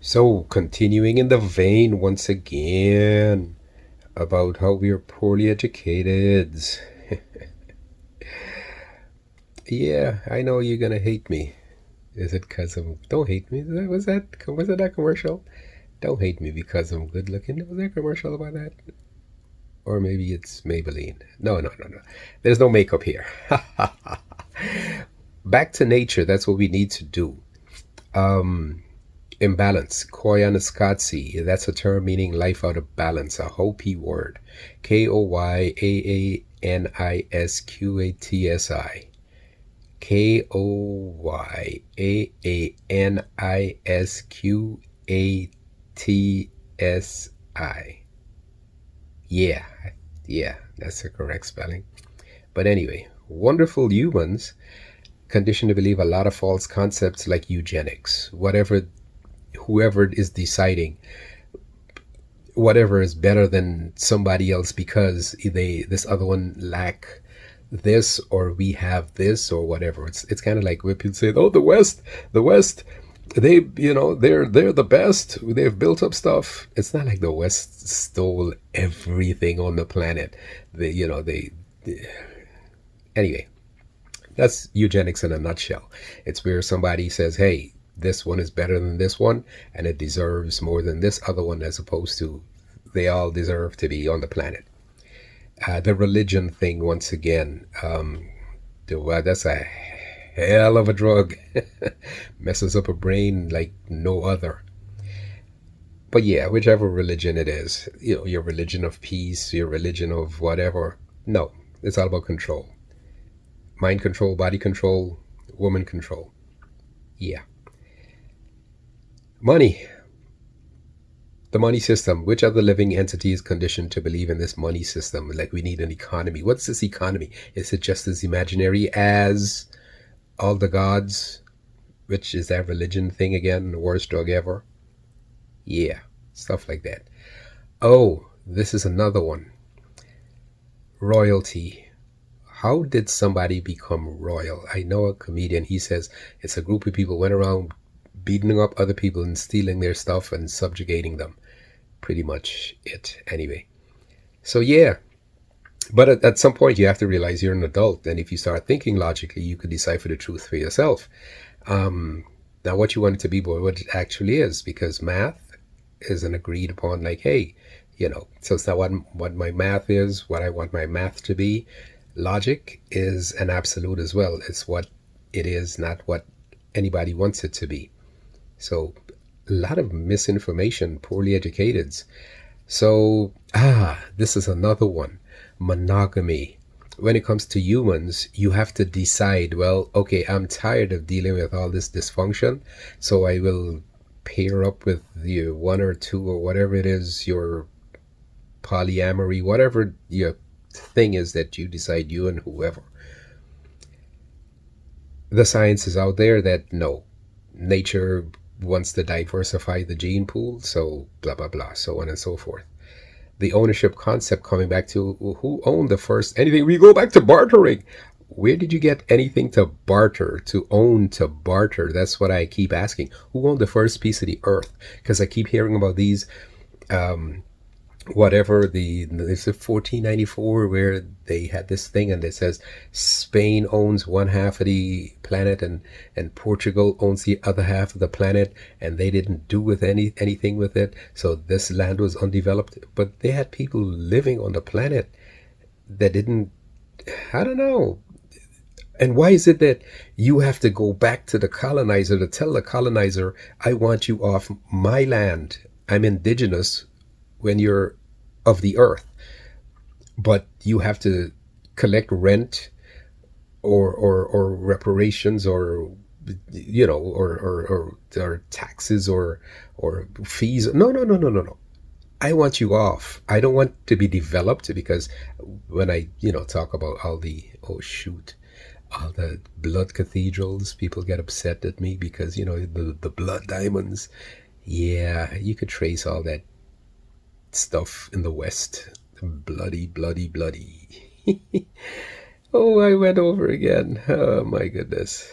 So, continuing in the vein once again about how we are poorly educated. Yeah, I know you're gonna hate me. Is it because I'm? Don't hate me. Was it that commercial? Don't hate me because I'm good looking. Was there a commercial about that? Or maybe it's Maybelline. No, no, no, no. There's no makeup here. Back to nature. That's what we need to do. Um, Imbalance, koyaanisqatsi, that's a term meaning life out of balance, a Hopi word. Koyaanisqatsi. Koyaanisqatsi. Yeah, yeah, that's the correct spelling. But anyway, wonderful humans conditioned to believe a lot of false concepts like eugenics, whoever is deciding whatever is better than somebody else because this other one lack this or we have this or whatever. It's kind of like when people say, "Oh, the West, they're the best. They've built up stuff." It's not like the West stole everything on the planet. They anyway. That's eugenics in a nutshell. It's where somebody says, "Hey, this one is better than this one, and it deserves more than this other one," as opposed to they all deserve to be on the planet. The religion thing, once again, that's a hell of a drug. Messes up a brain like no other. But yeah, whichever religion it is, your religion of peace, your religion of whatever, no, it's all about control. Mind control, body control, woman control. Yeah. Money. The money system. Which other living entity is conditioned to believe in this money system? Like we need an economy. What's this economy? Is it just as imaginary as all the gods? Which is that religion thing again? The worst drug ever? Yeah. Stuff like that. Oh, this is another one. Royalty. How did somebody become royal? I know a comedian, he says it's a group of people went around beating up other people and stealing their stuff and subjugating them. Pretty much it, anyway. So, yeah. But at some point, you have to realize you're an adult. And if you start thinking logically, you could decipher the truth for yourself. Um, Now, what you want it to be, boy, what it actually is, because math is an agreed upon, like, hey, so it's not what my math is, what I want my math to be. Logic is an absolute as well. It's what it is, not what anybody wants it to be. So a lot of misinformation, poorly educated. So, this is another one. Monogamy. When it comes to humans, you have to decide, well, okay, I'm tired of dealing with all this dysfunction, so I will pair up with you one or two or whatever it is, your polyamory, whatever your thing is that you decide, you and whoever. The science is out there that no, nature wants to diversify the gene pool, so blah, blah, blah, so on and so forth. The ownership concept, coming back to who owned the first anything, we go back to bartering. Where did you get anything to barter, to own, to barter? That's what I keep asking. Who owned the first piece of the earth? Because I keep hearing about these um, whatever it's a 1494 where they had this thing and it says Spain owns one half of the planet and Portugal owns the other half of the planet, and they didn't do with anything with it, so this land was undeveloped, but they had people living on the planet that didn't, I don't know. And why is it that you have to go back to the colonizer to tell the colonizer, I want you off my land, I'm indigenous, when you're of the earth, but you have to collect rent or reparations or or taxes or fees. No, no, no, no, no, no. I want you off. I don't want to be developed, because when I talk about all the, oh shoot, all the blood cathedrals, people get upset at me because the blood diamonds. Yeah, you could trace all that stuff in the West. Bloody, bloody, bloody. Oh, I went over again. Oh my goodness.